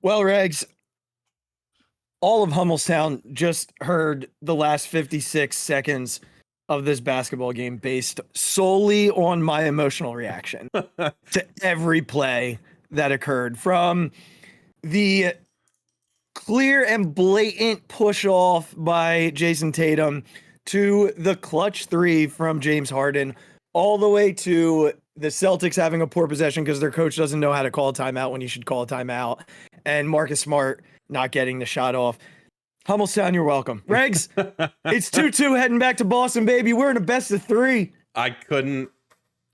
Well, Regs, all of Hummelstown just heard the last 56 seconds of this basketball game based solely on my emotional reaction to every play that occurred, from the clear and blatant push off by Jason Tatum to the clutch three from James Harden, all the way to the Celtics having a poor possession because their coach doesn't know how to call a timeout when you should call a timeout, and Marcus Smart not getting the shot off. Hummelstown, you're welcome. Regs, it's 2-2 heading back to Boston, baby. We're in a best of three. I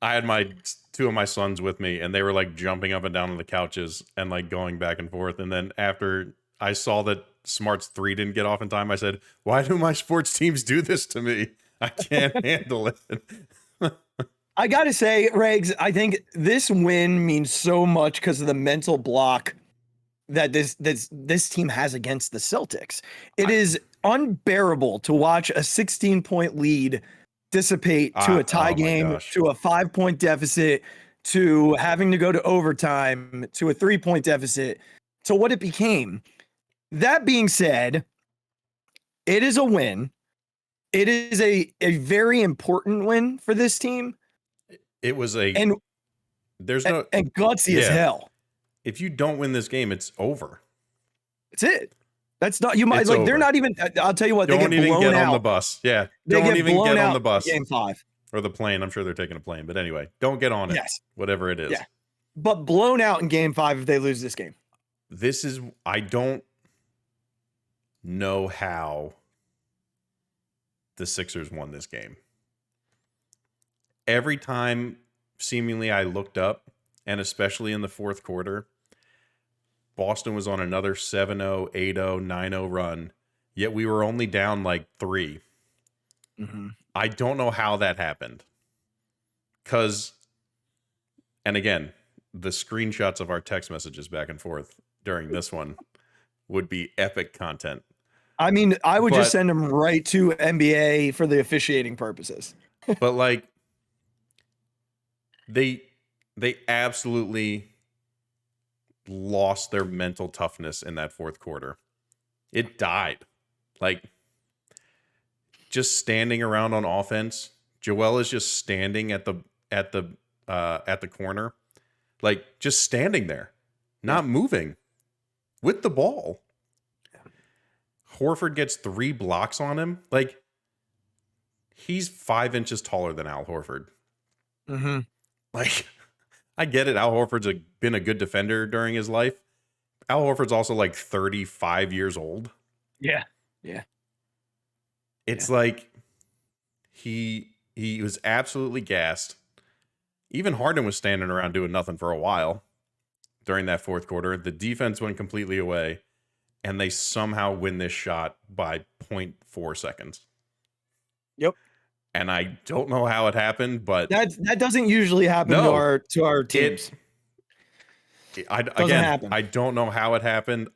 had two of my sons with me, and they were like jumping up and down on the couches and like going back and forth. And then after I saw that Smart's three didn't get off in time, I said, why do my sports teams do this to me? I can't handle it. I got to say, Regs, I think this win means so much because of the mental block that this team has against the Celtics. It is unbearable to watch a 16-point lead dissipate to a tie game, to a 5-point deficit, to having to go to overtime, to a 3-point deficit, to what it became. That being said, it is a win. It is a very important win for this team. It was and gutsy as hell. If you don't win this game, it's over. That's it. That's not, you might like, they're not even, I'll tell you what, don't they get even blown get out on the bus. Yeah. They don't even get on the bus. Game 5. Or the plane. I'm sure they're taking a plane. But anyway, don't get on it. Yes. Whatever it is. Yeah. But blown out in game 5 if they lose this game. I don't know how the Sixers won this game. Every time seemingly I looked up, and especially in the fourth quarter, Boston was on another 7-0, 8-0, 9-0 run, yet we were only down like 3. Mm-hmm. I don't know how that happened. And again, the screenshots of our text messages back and forth during this one would be epic content. I mean, I would just send them right to NBA for the officiating purposes. But like, they absolutely lost their mental toughness in that fourth quarter. It died. Like, just standing around on offense. Joel is just standing at the corner, like just standing there, not moving with the ball. Horford gets 3 blocks on him. Like, he's 5 inches taller than Al Horford. Mm-hmm. Like, I get it. Al Horford's been a good defender during his life. Al Horford's also like 35 years old. Yeah. Yeah. It's like he was absolutely gassed. Even Harden was standing around doing nothing for a while during that fourth quarter. The defense went completely away, and they somehow win this shot by 0.4 seconds. Yep. And I don't know how it happened, but that doesn't usually happen to our teams. I don't know how it happened.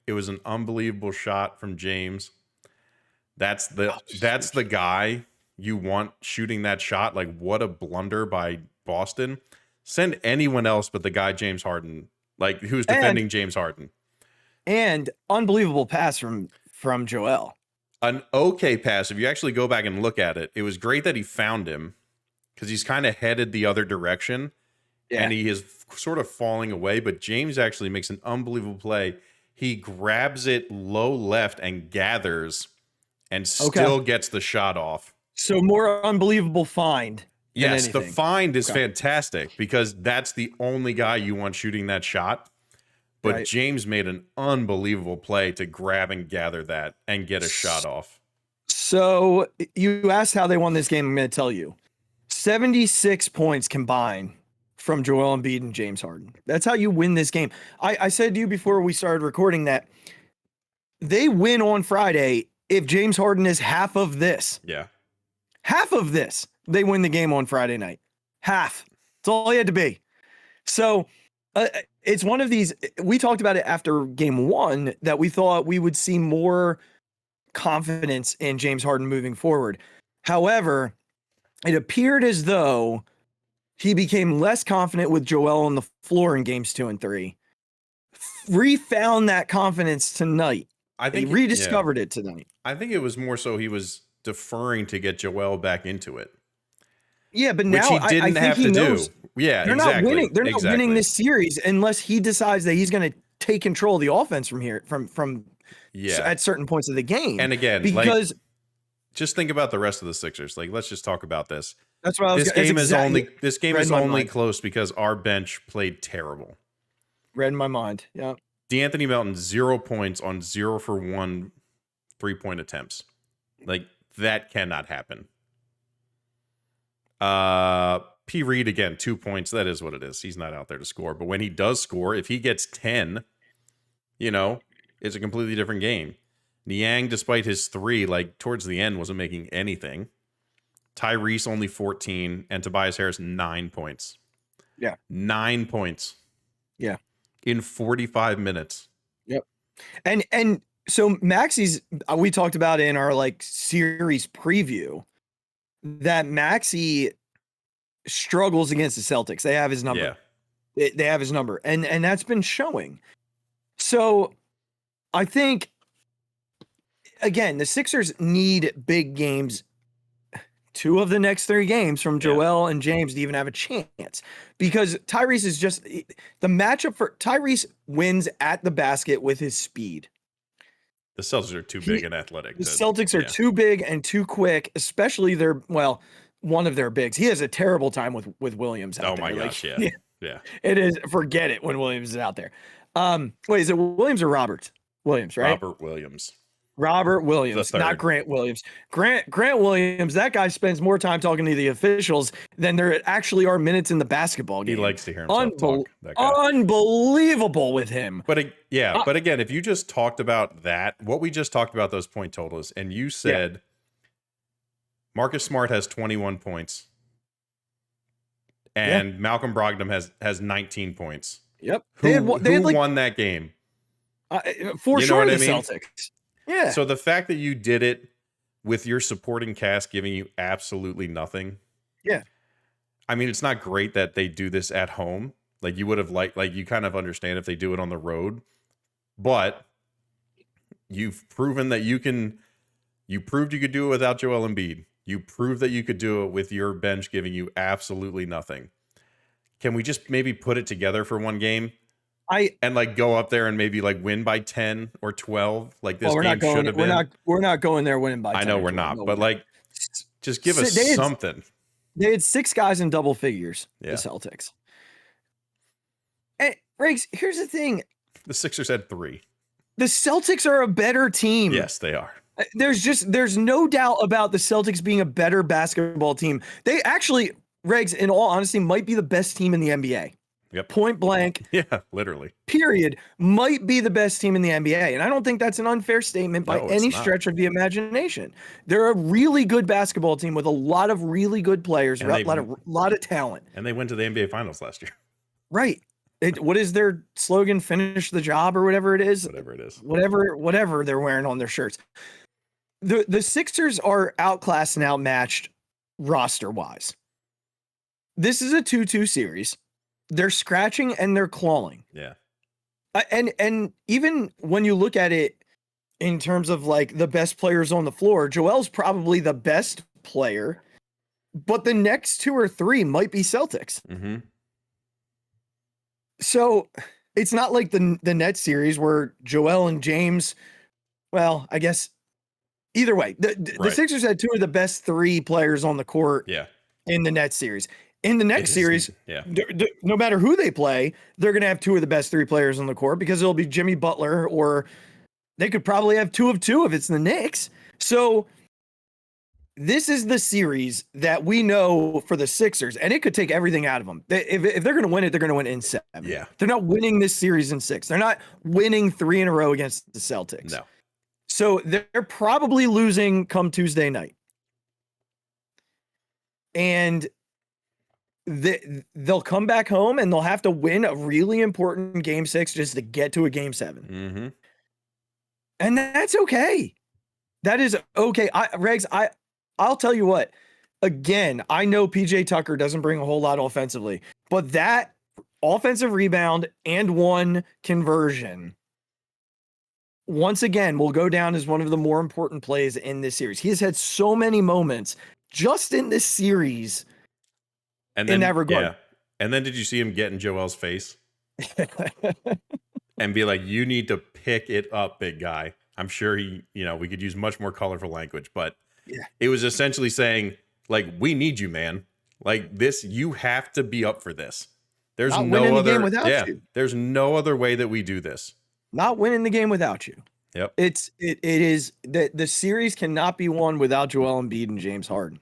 It was an unbelievable shot from James. That's the guy you want shooting that shot. Like, what a blunder by Boston. Send anyone else but the guy James Harden, like, who's defending James Harden. And unbelievable pass from Joel. An okay pass. If you actually go back and look at it, it was great that he found him because he's kind of headed the other direction, and he is sort of falling away. But James actually makes an unbelievable play. He grabs it low left and gathers and still gets the shot off. So more unbelievable find. Yes, the find is fantastic because that's the only guy you want shooting that shot. But James made an unbelievable play to grab and gather that and get a shot off. So you asked how they won this game. I'm going to tell you. 76 points combined from Joel Embiid and James Harden. That's how you win this game. I said to you before we started recording that they win on Friday if James Harden is half of this. Yeah. Half of this, they win the game on Friday night. Half. That's all he had to be. So it's one of these, we talked about it after game 1 that we thought we would see more confidence in James Harden moving forward. However, it appeared as though he became less confident with Joel on the floor in games 2 and 3 refound that confidence tonight. I think he rediscovered it tonight. I think it was more so he was deferring to get Joel back into it. Yeah, but which now he didn't I have think to he knows do. Yeah, they're exactly. not winning. They're not winning exactly. this series unless he decides that he's going to take control of the offense from here, from at certain points of the game. And again, because just think about the rest of the Sixers. Like, let's just talk about this. That's what I was. This game is only close because our bench played terrible. Read in my mind. Yeah. DeAnthony Melton 0 points on 0 for 1 3-point attempts. Like, that cannot happen. P. Reed again 2 points. That is what it is. He's not out there to score, but when he does score, if he gets 10, it's a completely different game. Niang, despite his 3, like towards the end, wasn't making anything. Tyrese only 14, and Tobias Harris 9 points. Yeah, 9 points. Yeah, in 45 minutes. Yep, and so Maxi's. We talked about in our series preview that Maxi struggles against the Celtics. They have his number. Yeah. They have his number, and that's been showing. So I think, again, the Sixers need big games. 2 of the next 3 games from Joel and James to even have a chance, because Tyrese is just the matchup for Tyrese wins at the basket with his speed. The Celtics are too big and athletic. The Celtics are too big and too quick, especially one of their bigs. He has a terrible time with Williams out there. Oh my gosh, yeah. It is, forget it when Williams is out there. Wait, is it Williams or Roberts? Williams, right? Robert Williams, not Grant Williams. Grant Williams, that guy spends more time talking to the officials than there actually are minutes in the basketball game. He likes to hear himself talk. That guy. Unbelievable with him. But again, if you just talked about that, what we just talked about, those point totals, and you said Marcus Smart has 21 points and Malcolm Brogdon has 19 points. Yep. Who won that game? For sure, the Celtics. Yeah. So the fact that you did it with your supporting cast giving you absolutely nothing. Yeah. I mean, it's not great that they do this at home. Like, you would have you kind of understand if they do it on the road, but you've proven that you proved you could do it without Joel Embiid. You proved that you could do it with your bench giving you absolutely nothing. Can we just maybe put it together for one game? And go up there and maybe win by 10 or 12 like this game should have been. We're not going there winning by 10. I know we're not, but just give us something. They had 6 guys in double figures, the Celtics. And Regz, here's the thing. The Sixers had 3. The Celtics are a better team. Yes, they are. There's no doubt about the Celtics being a better basketball team. They actually, Regz, in all honesty, might be the best team in the NBA. Yep. Point blank. Yeah, literally. Period. Might be the best team in the NBA. And I don't think that's an unfair statement by any stretch of the imagination. They're a really good basketball team with a lot of really good players, a lot of talent. And they went to the NBA Finals last year. Right. What is their slogan? Finish the job or whatever it is? Whatever it is. Whatever they're wearing on their shirts. The Sixers are outclassed and outmatched roster-wise. This is a 2-2 series. They're scratching and they're clawing. Yeah. And even when you look at it in terms of the best players on the floor, Joel's probably the best player, but the next 2 or 3 might be Celtics. Mm-hmm. So it's not like the Nets series where Joel and James, well, I guess either way, the Sixers had 2 of the best 3 players on the court in the Nets series. In the next series, no matter who they play, they're going to have 2 of the best 3 players on the court, because it'll be Jimmy Butler, or they could probably have 2 of 2 if it's the Knicks. So this is the series that we know for the Sixers, and it could take everything out of them. If they're going to win it, they're going to win in 7. Yeah. They're not winning this series in 6. They're not winning 3 in a row against the Celtics. No. So they're probably losing come Tuesday night. And they'll come back home and they'll have to win a really important game 6 just to get to a game 7. Mm-hmm. And that's okay. That is okay. Regz, I'll tell you what, again, I know PJ Tucker doesn't bring a whole lot offensively, but that offensive rebound and 1 conversion, once again, will go down as one of the more important plays in this series. He has had so many moments just in this series And then, in that regard. Yeah. And then did you see him get in Joel's face and be like, you need to pick it up, big guy? I'm sure we could use much more colorful language, but it was essentially saying, like, we need you, man. Like this, you have to be up for this. There's Not no winning other the game without you. There's no other way that we do this. Not winning the game without you. Yep. It is that the series cannot be won without Joel Embiid and James Harden,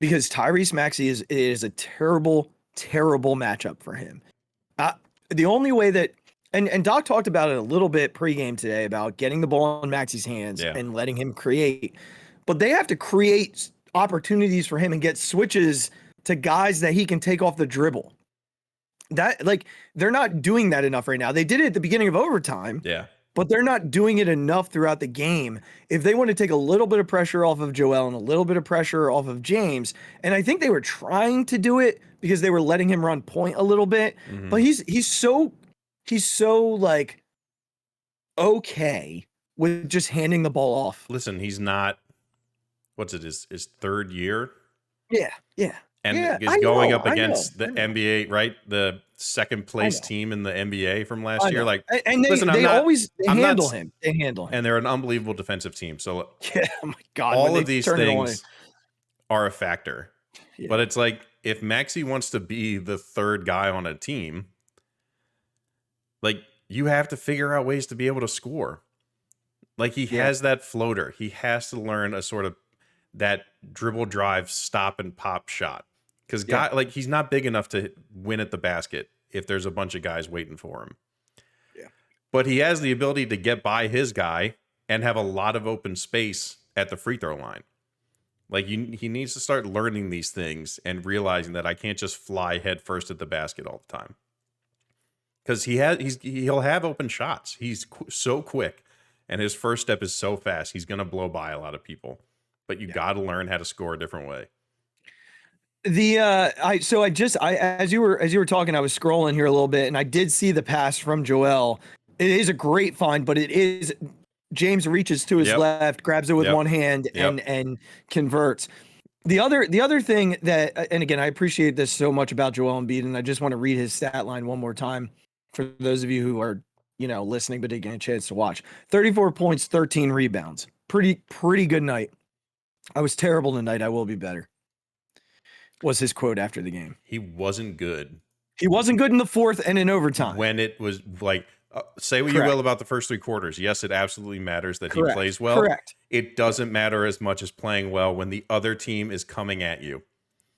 because Tyrese Maxey is a terrible, terrible matchup for him. The only way that, and Doc talked about it a little bit pregame today about getting the ball in Maxey's hands and letting him create, but they have to create opportunities for him and get switches to guys that he can take off the dribble. That, like, they're not doing that enough right now. They did it at the beginning of overtime. Yeah. But they're not doing it enough throughout the game. If they want to take a little bit of pressure off of Joel and a little bit of pressure off of James, and I think they were trying to do it because they were letting him run point a little bit, but he's so like okay with just handing the ball off. Listen, he's not, his third year? Yeah. And is going up against the NBA, right? The second place team in the NBA from last year. Like, and they, listen, they handle him. They handle him. And they're an unbelievable defensive team. So yeah, oh my God, all of these things are a factor. Yeah. But it's like, if Maxey wants to be the third guy on a team, like, you have to figure out ways to be able to score. Like, he has that floater. He has to learn a sort of that dribble drive, stop and pop shot. Because he's not big enough to win at the basket if there's a bunch of guys waiting for him. Yeah. But he has the ability to get by his guy and have a lot of open space at the free throw line. Like, he needs to start learning these things and realizing that I can't just fly head first at the basket all the time. Because he'll have open shots. He's so quick, and his first step is so fast. He's going to blow by a lot of people. But you got to learn how to score a different way. As you were talking, I was scrolling here a little bit, and I did see the pass from Joel. It is a great find, but it is James reaches to his left, grabs it with one hand, and converts. The other thing that, and again, I appreciate this so much about Joel Embiid, and I just want to read his stat line one more time for those of you who are listening but didn't get a chance to watch. 34 points, 13 rebounds. Pretty good night. I was terrible tonight. I will be better. Was his quote after the game. He wasn't good. He wasn't good in the fourth and in overtime. When it was like, say what you will about the first 3 quarters. Yes, it absolutely matters that he plays well. Correct. It doesn't matter as much as playing well when the other team is coming at you.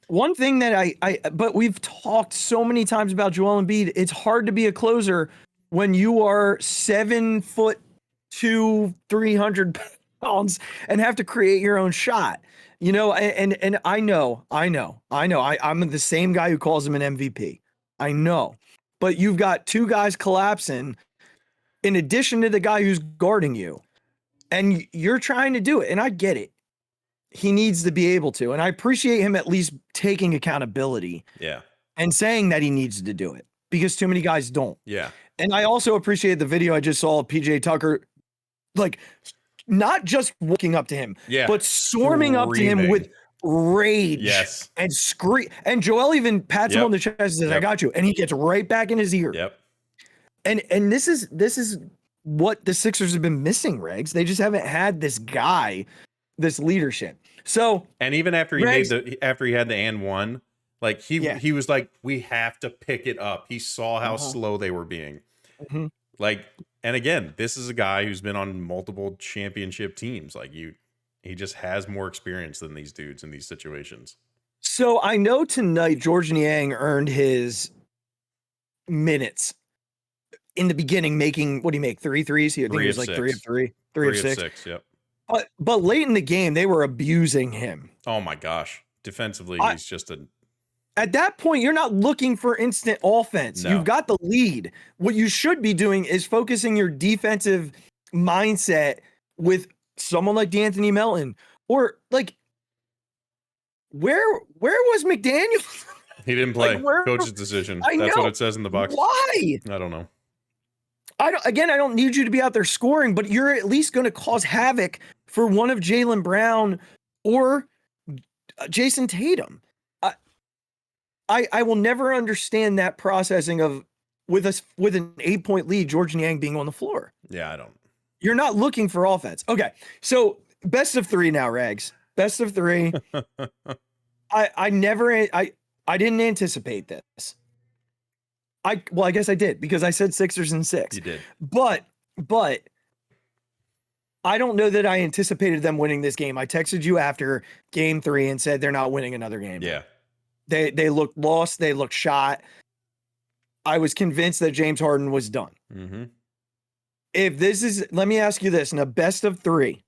One thing that but we've talked so many times about Joel Embiid. It's hard to be a closer when you are 7'2", 300 pounds and have to create your own shot. And I know. I'm the same guy who calls him an MVP. I know. But you've got 2 guys collapsing in addition to the guy who's guarding you. And you're trying to do it. And I get it. He needs to be able to. And I appreciate him at least taking accountability. Yeah. And saying that he needs to do it, because too many guys don't. Yeah. And I also appreciate the video I just saw of PJ Tucker, like, not just walking up to him, but storming up to him with rage and scream. And Joel even pats him on the chest and says, I got you. And he gets right back in his ear. Yep. And this is what the Sixers have been missing, Regz. They just haven't had this guy, this leadership. So, and even after he after he had the and one, like he was like, we have to pick it up. He saw how slow they were being. Like, and again, this is a guy who's been on multiple championship teams. Like, he just has more experience than these dudes in these situations. So I know tonight George Niang earned his minutes in the beginning, making, what do you make, 3 threes? I think he was like 3 of 3, 3 of 6. Yep. But late in the game, they were abusing him. Oh my gosh. Defensively, he's just at that point, you're not looking for instant offense. No. You've got the lead. What you should be doing is focusing your defensive mindset with someone like D'Anthony Melton, or like, where was McDaniel? He didn't Like, play. where? Coach's decision. I That's know. what it says in the box. Why? I don't know. I don't need you to be out there scoring, but you're at least going to cause havoc for one of Jaylen Brown or Jason Tatum. I will never understand that processing of with an 8-point lead, George Niang being on the floor. Yeah, I don't. You're not looking for offense. Okay, so best of 3 now, Regz. Best of 3. I didn't anticipate this. I guess I did because I said Sixers in 6. You did. But I don't know that I anticipated them winning this game. I texted you after game 3 and said they're not winning another game. Yeah. They looked lost. They looked shot. I was convinced that James Harden was done. Mm-hmm. If this is, let me ask you this, in a best of 3,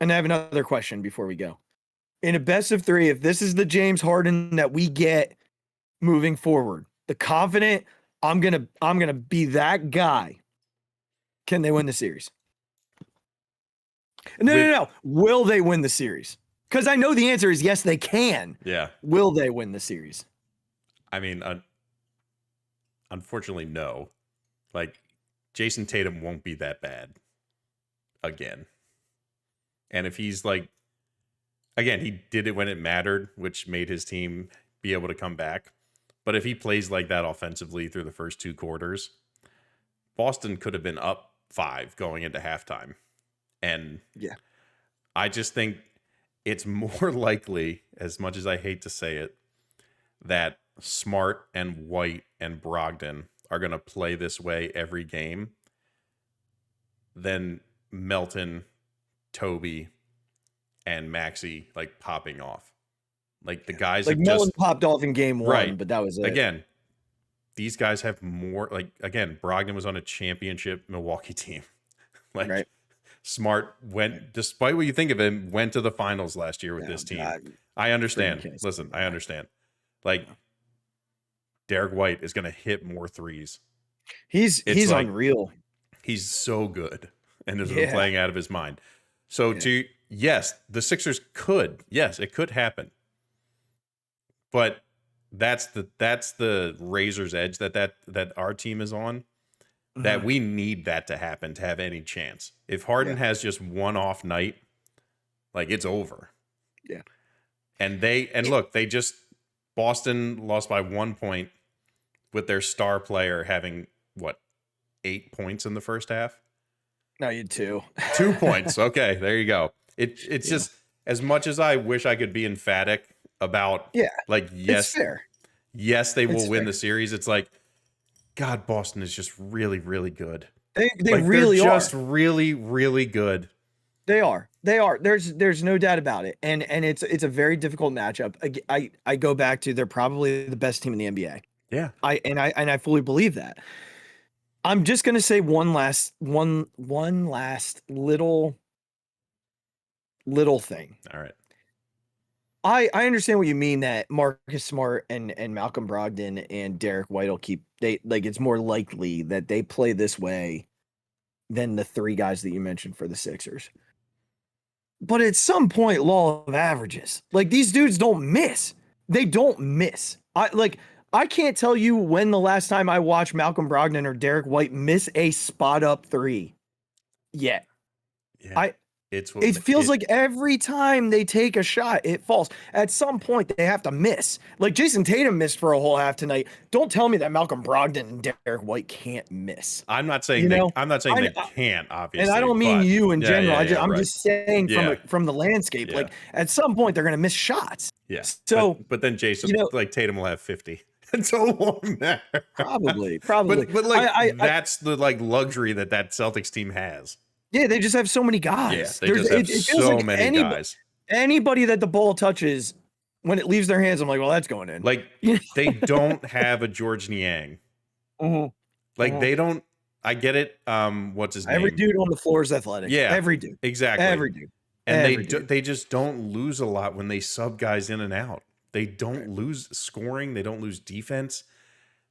and I have another question before we go. In a best of 3, if this is the James Harden that we get moving forward, the confident, I'm gonna be that guy. Can they win the series? No. Will they win the series? Because I know the answer is yes, they can. Yeah. Will they win the series? I mean, unfortunately, no. Like, Jason Tatum won't be that bad again. And if he's like, again, he did it when it mattered, which made his team be able to come back. But if he plays like that offensively through the first 2 quarters, Boston could have been up 5 going into halftime. And yeah, I just think it's more likely, as much as I hate to say it, that Smart and White and Brogdon are going to play this way every game than Melton, Toby, and Maxey like popping off. Like the guys like have Melton just popped off in game 1, right, but that was it. Again, these guys have more. Like again, Brogdon was on a championship Milwaukee team. Like right. Smart went, despite what you think of him, went to the finals last year with this team. I understand. Listen, I understand. Like Derek White is going to hit more threes. He's like, unreal. He's so good and has been playing out of his mind. So yes, the Sixers could. Yes, it could happen. But that's the razor's edge that our team is on. That we need that to happen to have any chance. If Harden has just one off night, like it's over. Yeah. And look, Boston lost by 1 point with their star player having 8 points in the first half? No, you had 2. 2 points. Okay, there you go. It's just, as much as I wish I could be emphatic about yes, fair. Yes, they will win the series. It's like, God, Boston is just really, really good. They really are. Just really, really good. They are. There's no doubt about it. And it's a very difficult matchup. I go back to, they're probably the best team in the NBA. Yeah. I fully believe that. I'm just gonna say one last little thing. All right. I understand what you mean, that Marcus Smart and Malcolm Brogdon and Derek White will it's more likely that they play this way than the 3 guys that you mentioned for the Sixers. But at some point, law of averages. Like, these dudes don't miss. They don't miss. I can't tell you when the last time I watched Malcolm Brogdon or Derek White miss a spot up 3 yet. Yeah. It feels like every time they take a shot, it falls. At some point, they have to miss. Like Jason Tatum missed for a whole half tonight. Don't tell me that Malcolm Brogdon and Derek White can't miss. I'm not saying they can't, obviously. And I don't mean you in general. I'm just saying from the landscape. Yeah. Like, at some point, they're going to miss shots. Yes. So, but then Jason, Tatum will have 50. So it won't matter. Probably. But that's the luxury that Celtics team has. Yeah, they just have so many guys. Yeah, they just have so many guys. Anybody that the ball touches, when it leaves their hands, I'm like, well, that's going in. Like, they don't have a George Niang. They don't. I get it. What's his name? Every dude on the floor is athletic. Yeah, every dude. Exactly. Every dude. And they just don't lose a lot when they sub guys in and out. They don't lose scoring. They don't lose defense.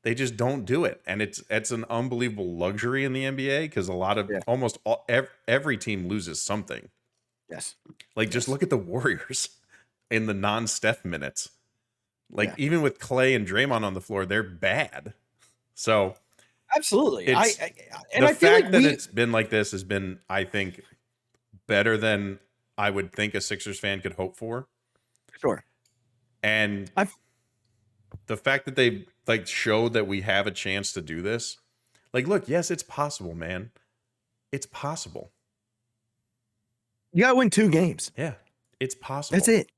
They just don't do it. And it's an unbelievable luxury in the NBA, because a lot of every team loses something. Yes. Just look at the Warriors in the non-Steph minutes. Like even with Clay and Draymond on the floor, they're bad. So absolutely. The I feel fact like that it's been like this has been, I think, better than I would think a Sixers fan could hope for. Sure. And the fact that they like showed that we have a chance to do this. Like, look, yes, it's possible, man. It's possible. You got to win 2 games. Yeah, it's possible. That's it.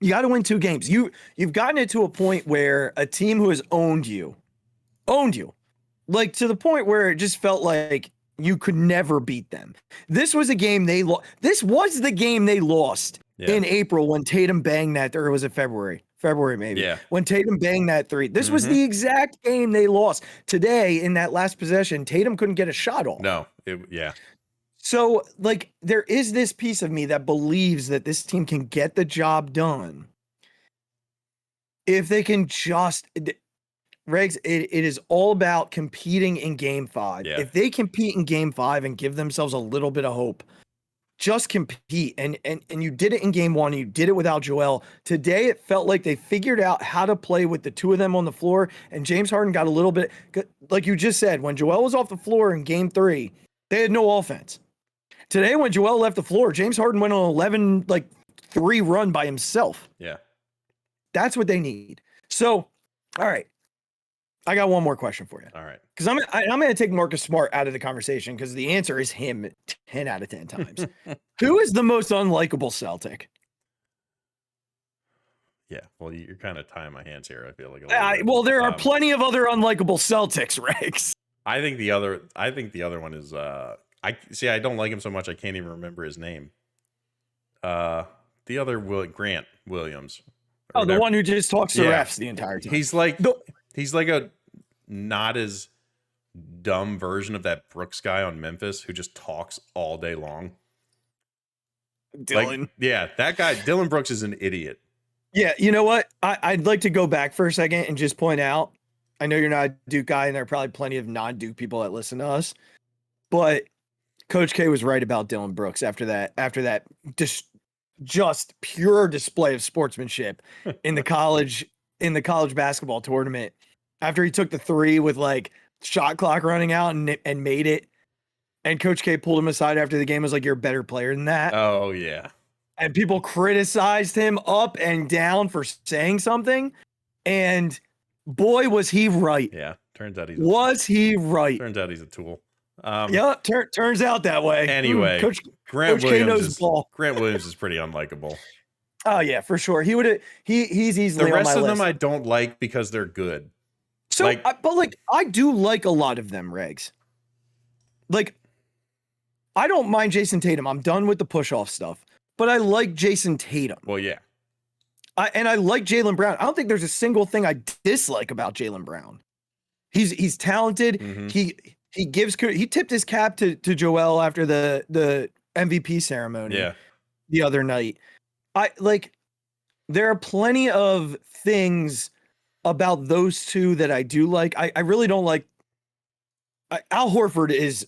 You got to win 2 games. You've gotten it to a point where a team who has owned you, like to the point where it just felt like you could never beat them. This was a game they lost. This was the game they lost in April when Tatum banged that, or was it February maybe? Yeah. When Tatum banged that 3. This was the exact game they lost. Today, in that last possession, Tatum couldn't get a shot off. No, So, like, there is this piece of me that believes that this team can get the job done if they can just, Regz, it is all about competing in Game 5. Yeah. If they compete in Game 5 and give themselves a little bit of hope, just compete. And you did it in Game 1. You did it without Joel. Today, it felt like they figured out how to play with the 2 of them on the floor, and James Harden got a little bit, like you just said, when Joel was off the floor in Game 3, they had no offense. Today, when Joel left the floor, James Harden went on 11-3 run by himself. Yeah. That's what they need. So, all right. I got one more question for you. All right. Because I'm going to take Marcus Smart out of the conversation because the answer is him 10 out of 10 times. Who is the most unlikable Celtic? Yeah. Well, you're kind of tying my hands here, I feel like. Well, there are plenty of other unlikable Celtics, Rex. I think the other one is I don't like him so much I can't even remember his name. The other Grant Williams. Oh, the one who just talks to refs the entire time. He's like a not as dumb version of that Brooks guy on Memphis who just talks all day long. Dylan. That guy, Dylan Brooks, is an idiot. Yeah, you know what? I'd like to go back for a second and just point out, I know you're not a Duke guy, and there are probably plenty of non-Duke people that listen to us, but Coach K was right about Dylan Brooks after that just pure display of sportsmanship in the college basketball tournament. After he took the 3 with like shot clock running out and made it, and Coach K pulled him aside after the game, was like, "You're a better player than that." Oh yeah. And people criticized him up and down for saying something, and boy, was he right. Yeah, turns out he's right. Turns out he's a tool. Turns out that way. Anyway, Coach K knows ball. Grant Williams is pretty unlikable. Oh yeah, for sure. He's easily the rest on my of list. them I don't like because they're good. So, I do like a lot of them, Regs. Like, I don't mind Jason Tatum. I'm done with the push-off stuff. But I like Jason Tatum. Well, yeah. I like Jaylen Brown. I don't think there's a single thing I dislike about Jaylen Brown. He's talented. Mm-hmm. He tipped his cap to Joel after the MVP ceremony the other night. There are plenty of things about those two that I do like. I really don't like Al Horford is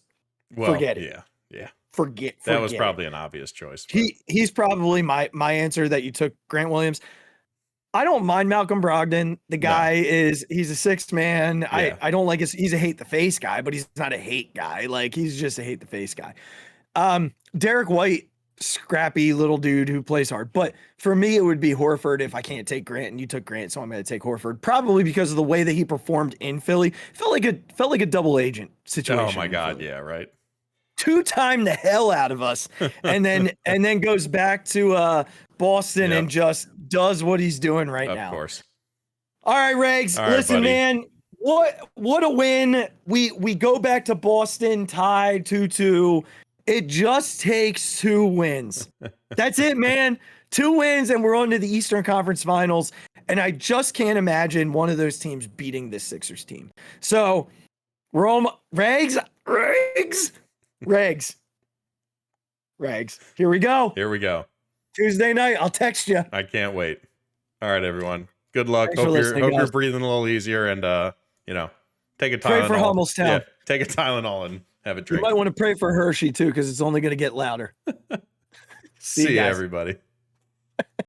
forget it. Yeah. Forget that was it. Probably an obvious choice. He's probably my answer that you took, Grant Williams. I don't mind Malcolm Brogdon. The guy he's a 6th man. Yeah. I don't like he's a hate the face guy, but he's not a hate guy. Like, he's just a hate the face guy. Derek White, scrappy little dude who plays hard. But for me, it would be Horford if I can't take Grant, and you took Grant, so I'm going to take Horford. Probably because of the way that he performed in Philly. Felt like a double agent situation. Oh my God, yeah, right. 2-time the hell out of us, and then goes back to Boston and just does what he's doing right now. Of course. All right, Regz. Listen, buddy. Man, what a win. We go back to Boston tied 2-2. It just takes 2 wins. That's it, man. 2 wins, and we're on to the Eastern Conference Finals. And I just can't imagine one of those teams beating this Sixers team. So we're on Regz. Here we go. Tuesday night. I'll text you. I can't wait. All right, everyone. Good luck. Hope you're breathing a little easier, and take a Tylenol. Pray for Hummelstown. Yeah, take a Tylenol and have a drink. You might want to pray for Hershey too, because it's only going to get louder. See you, everybody.